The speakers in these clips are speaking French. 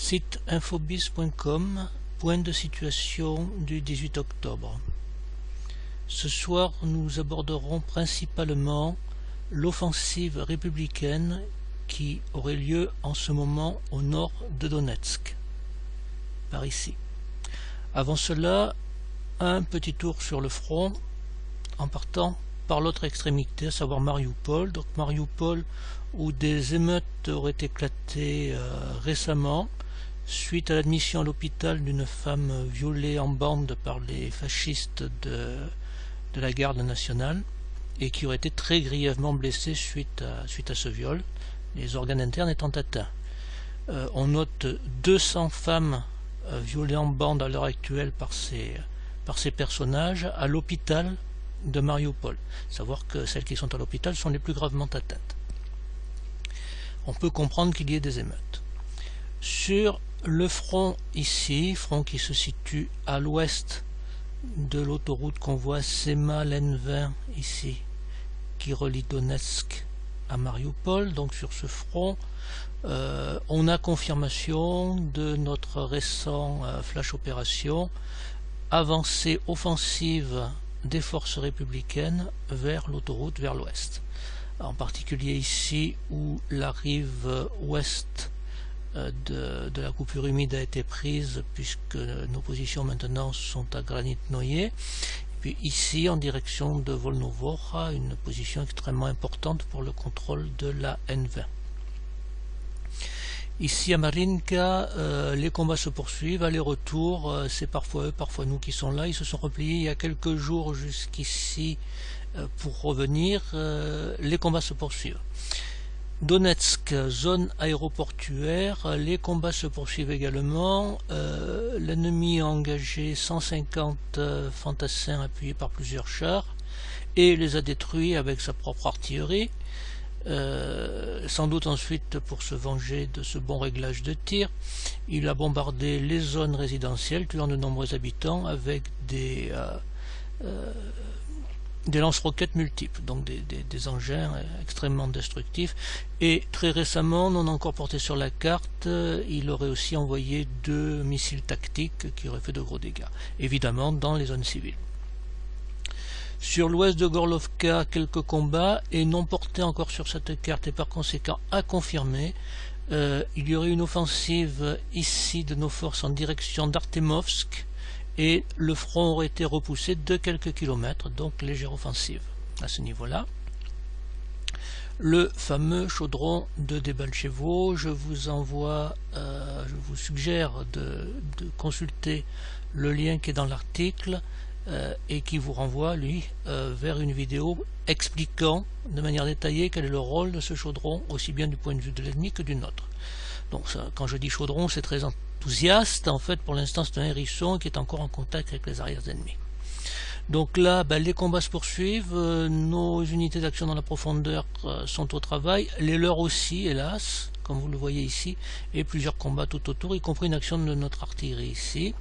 Site infobis.com, point de situation du 18 octobre. Ce soir, nous aborderons principalement l'offensive républicaine qui aurait lieu en ce moment au nord de Donetsk, par ici. Avant cela, un petit tour sur le front, en partant par l'autre extrémité, à savoir Mariupol. Donc Mariupol, où des émeutes auraient éclaté récemment, suite à l'admission à l'hôpital d'une femme violée en bande par les fascistes de la garde nationale, et qui aurait été très grièvement blessée suite à ce viol, les organes internes étant atteints. On note 200 femmes violées en bande à l'heure actuelle par ces personnages à l'hôpital de Mariupol. Savoir que celles qui sont à l'hôpital sont les plus gravement atteintes. On peut comprendre qu'il y ait des émeutes. Sur le front ici, front qui se situe à l'ouest de l'autoroute qu'on voit Sema-Len-20 ici, qui relie Donetsk à Mariupol. Donc sur ce front, on a confirmation de notre récent flash opération, avancée offensive des forces républicaines vers l'autoroute vers l'ouest. En particulier ici où la rive ouest de la coupure humide a été prise, puisque nos positions maintenant sont à Granit-Noye. Puis ici en direction de Volnovokha, une position extrêmement importante pour le contrôle de la N20. Ici à Marinka, les combats se poursuivent, aller-retour, c'est parfois eux, parfois nous qui sont là. Ils se sont repliés il y a quelques jours jusqu'ici pour revenir. Les combats se poursuivent. Donetsk, zone aéroportuaire, les combats se poursuivent également. L'ennemi a engagé 150 fantassins appuyés par plusieurs chars et les a détruits avec sa propre artillerie. Sans doute ensuite pour se venger de ce bon réglage de tir, il a bombardé les zones résidentielles, tuant de nombreux habitants avec des lance-roquettes multiples, donc des engins extrêmement destructifs. Et très récemment, non encore porté sur la carte, il aurait aussi envoyé 2 missiles tactiques qui auraient fait de gros dégâts, évidemment dans les zones civiles. Sur l'ouest de Gorlovka, quelques combats, et non portés encore sur cette carte, et par conséquent à confirmer. Il y aurait une offensive ici de nos forces en direction d'Artemovsk, et le front aurait été repoussé de quelques kilomètres, donc légère offensive à ce niveau-là. Le fameux chaudron de Debalchevo, je vous suggère de consulter le lien qui est dans l'article et qui vous renvoie, lui, vers une vidéo expliquant de manière détaillée quel est le rôle de ce chaudron, aussi bien du point de vue de l'ennemi que du nôtre. Donc ça, quand je dis chaudron, c'est très enthousiaste. En fait, pour l'instant, c'est un hérisson qui est encore en contact avec les arrières ennemis. Donc là, les combats se poursuivent, nos unités d'action dans la profondeur sont au travail, les leurs aussi, hélas, comme vous le voyez ici, et plusieurs combats tout autour, y compris une action de notre artillerie ici.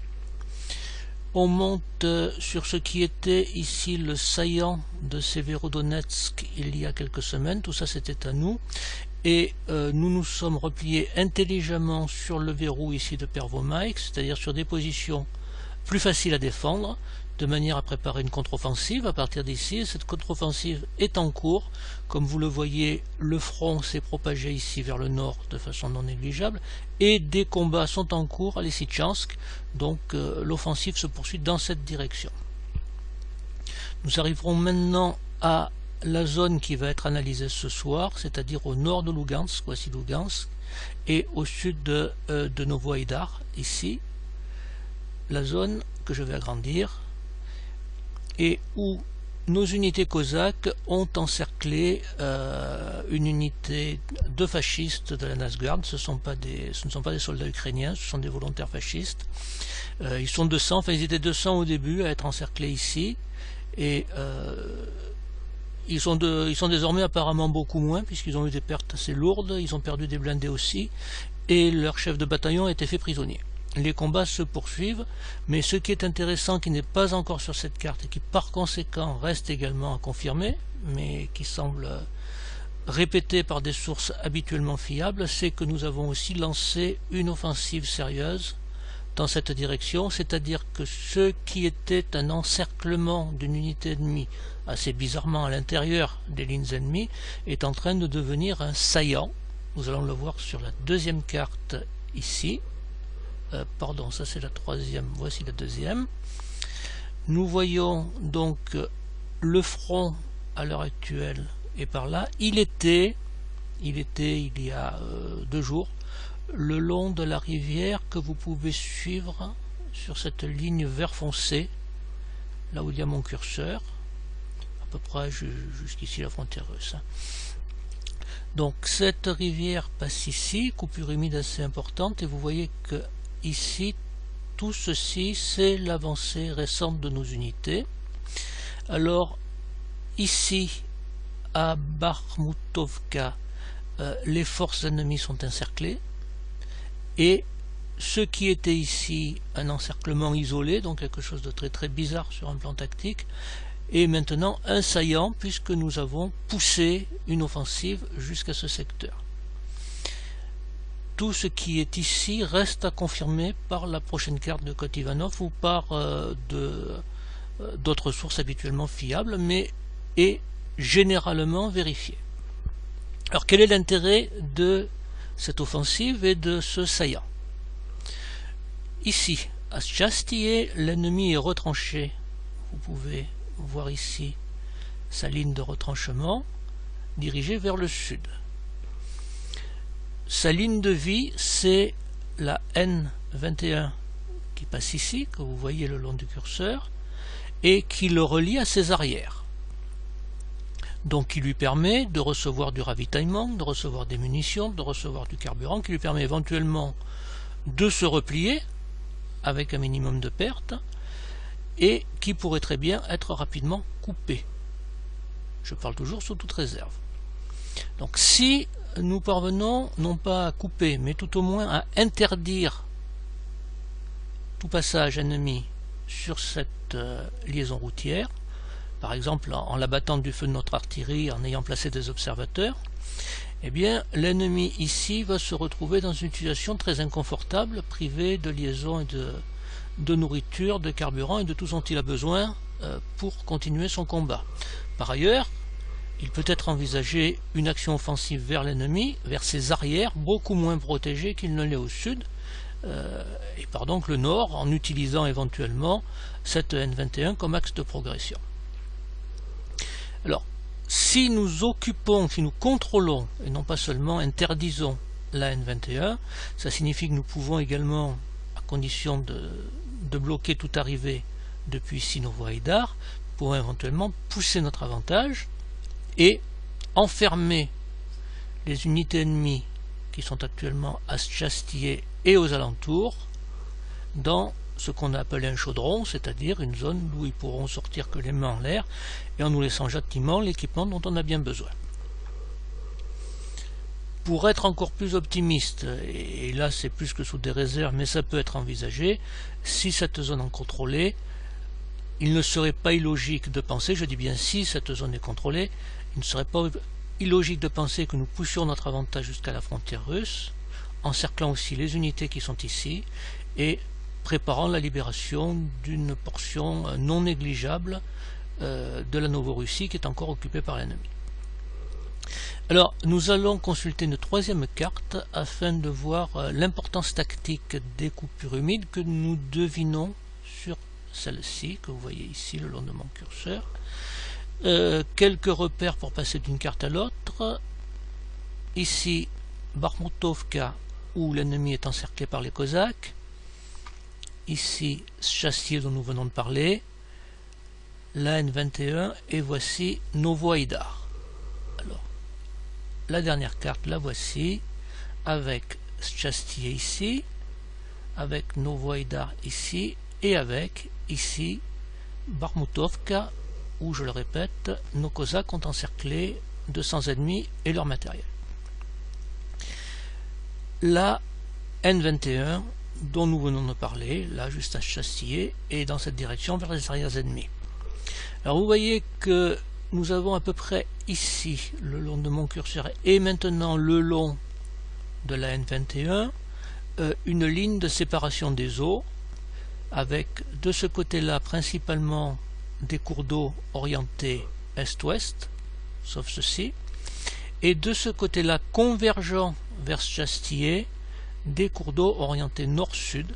On monte sur ce qui était ici le saillant de Severodonetsk il y a quelques semaines, tout ça c'était à nous, et nous nous sommes repliés intelligemment sur le verrou ici de Pervomaïk, c'est-à-dire sur des positions plus faciles à défendre, de manière à préparer une contre-offensive à partir d'ici. Cette contre-offensive est en cours. Comme vous le voyez, le front s'est propagé ici vers le nord de façon non négligeable, et des combats sont en cours à Lysychansk, donc l'offensive se poursuit dans cette direction. Nous arriverons maintenant à la zone qui va être analysée ce soir, c'est-à-dire au nord de Lugansk, voici Lugansk, et au sud de Novoïdar, ici, la zone que je vais agrandir, et où nos unités cosaques ont encerclé une unité de fascistes de la Nasgard. Ce ne sont pas des soldats ukrainiens, ce sont des volontaires fascistes. Ils sont 200, enfin ils étaient 200 au début à être encerclés ici, et ils sont désormais apparemment beaucoup moins, puisqu'ils ont eu des pertes assez lourdes, ils ont perdu des blindés aussi, et leur chef de bataillon a été fait prisonnier. Les combats se poursuivent, mais ce qui est intéressant, qui n'est pas encore sur cette carte et qui par conséquent reste également à confirmer, mais qui semble répété par des sources habituellement fiables, c'est que nous avons aussi lancé une offensive sérieuse dans cette direction, c'est-à-dire que ce qui était un encerclement d'une unité ennemie assez bizarrement à l'intérieur des lignes ennemies est en train de devenir un saillant. Nous allons le voir sur la deuxième carte ici. Pardon, ça c'est la troisième, voici la deuxième. Nous voyons donc le front à l'heure actuelle est par là. Il était il y a 2 jours le long de la rivière que vous pouvez suivre sur cette ligne vert foncé, là où il y a mon curseur, à peu près jusqu'ici la frontière russe. Donc cette rivière passe ici, coupure humide assez importante, et vous voyez que ici, tout ceci c'est l'avancée récente de nos unités. Alors ici à Bakhmutovka, les forces ennemies sont encerclées, et ce qui était ici un encerclement isolé, donc quelque chose de très très bizarre sur un plan tactique, est maintenant un saillant, puisque nous avons poussé une offensive jusqu'à ce secteur. Tout ce qui est ici reste à confirmer par la prochaine carte de Kotivanov ou par d'autres sources habituellement fiables, mais est généralement vérifié. Alors quel est l'intérêt de cette offensive et de ce saillant? Ici, à Chastilly, l'ennemi est retranché. Vous pouvez voir ici sa ligne de retranchement dirigée vers le sud. Sa ligne de vie, c'est la N21 qui passe ici, que vous voyez le long du curseur, et qui le relie à ses arrières. Donc qui lui permet de recevoir du ravitaillement, de recevoir des munitions, de recevoir du carburant, qui lui permet éventuellement de se replier avec un minimum de pertes, et qui pourrait très bien être rapidement coupé. Je parle toujours sous toute réserve. Donc si nous parvenons non pas à couper, mais tout au moins à interdire tout passage ennemi sur cette liaison routière, par exemple en l'abattant du feu de notre artillerie, en ayant placé des observateurs, eh bien l'ennemi ici va se retrouver dans une situation très inconfortable, privé de liaison et de nourriture, de carburant et de tout ce dont il a besoin pour continuer son combat. Par ailleurs, il peut être envisagé une action offensive vers l'ennemi, vers ses arrières, beaucoup moins protégés qu'il ne l'est au sud, et par donc le nord, en utilisant éventuellement cette N21 comme axe de progression. Alors, si nous occupons, si nous contrôlons, et non pas seulement interdisons la N21, ça signifie que nous pouvons également, à condition de bloquer toute arrivée depuis Sinovoïdar, nous pouvons éventuellement pousser notre avantage et enfermer les unités ennemies qui sont actuellement à Chastilly et aux alentours dans ce qu'on a appelé un chaudron, c'est-à-dire une zone d'où ils pourront sortir que les mains en l'air et en nous laissant gentiment l'équipement dont on a bien besoin. Pour être encore plus optimiste, et là c'est plus que sous des réserves, mais ça peut être envisagé, si cette zone est contrôlée, il ne serait pas illogique de penser, je dis bien si cette zone est contrôlée, il ne serait pas illogique de penser que nous poussions notre avantage jusqu'à la frontière russe, encerclant aussi les unités qui sont ici, et préparant la libération d'une portion non négligeable de la Novorussie qui est encore occupée par l'ennemi. Alors, nous allons consulter une troisième carte afin de voir l'importance tactique des coupures humides que nous devinons sur celle-ci, que vous voyez ici le long de mon curseur. Quelques repères pour passer d'une carte à l'autre. Ici, Bakhmutovka, où l'ennemi est encerclé par les Cosaques. Ici, Chastilly dont nous venons de parler, la N21, et voici Novoïdar. Alors, la dernière carte, la voici, avec Chastilly ici, avec Novoïdar ici, et avec, ici, Bakhmutovka, où, je le répète, nos Cosaques ont encerclé 200 ennemis et leur matériel. La N21, dont nous venons de parler, là juste à Chastilly, et dans cette direction vers les arrières ennemies. Alors vous voyez que nous avons à peu près ici, le long de mon curseur, et maintenant le long de la N21, une ligne de séparation des eaux, avec de ce côté-là principalement des cours d'eau orientés est-ouest, sauf ceci, et de ce côté-là convergent vers Chastillé, des cours d'eau orientés nord-sud,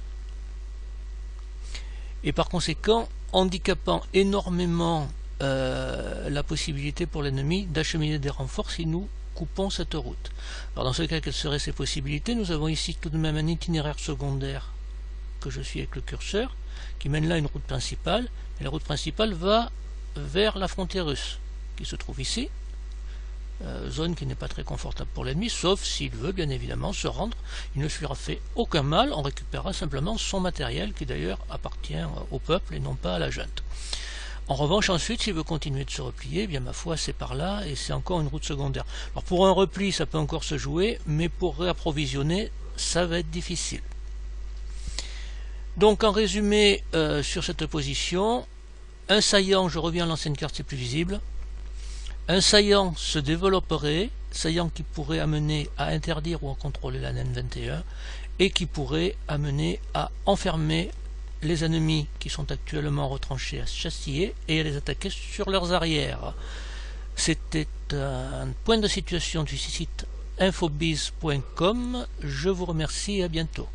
et par conséquent handicapant énormément la possibilité pour l'ennemi d'acheminer des renforts si nous coupons cette route. Alors dans ce cas, quelles seraient ces possibilités? Nous avons ici tout de même un itinéraire secondaire que je suis avec le curseur, qui mène là une route principale, et la route principale va vers la frontière russe, qui se trouve ici, zone qui n'est pas très confortable pour l'ennemi, sauf s'il veut bien évidemment se rendre. Il ne se lui aura fait aucun mal, on récupérera simplement son matériel, qui d'ailleurs appartient au peuple et non pas à la junte. En revanche, ensuite, s'il veut continuer de se replier, eh bien ma foi, c'est par là, et c'est encore une route secondaire. Alors pour un repli, ça peut encore se jouer, mais pour réapprovisionner, ça va être difficile. Donc en résumé, sur cette position, un saillant, je reviens à l'ancienne carte, c'est plus visible, un saillant se développerait, saillant qui pourrait amener à interdire ou à contrôler la N21, et qui pourrait amener à enfermer les ennemis qui sont actuellement retranchés à Chastillé et à les attaquer sur leurs arrières. C'était un point de situation du site infobiz.com. Je vous remercie et à bientôt.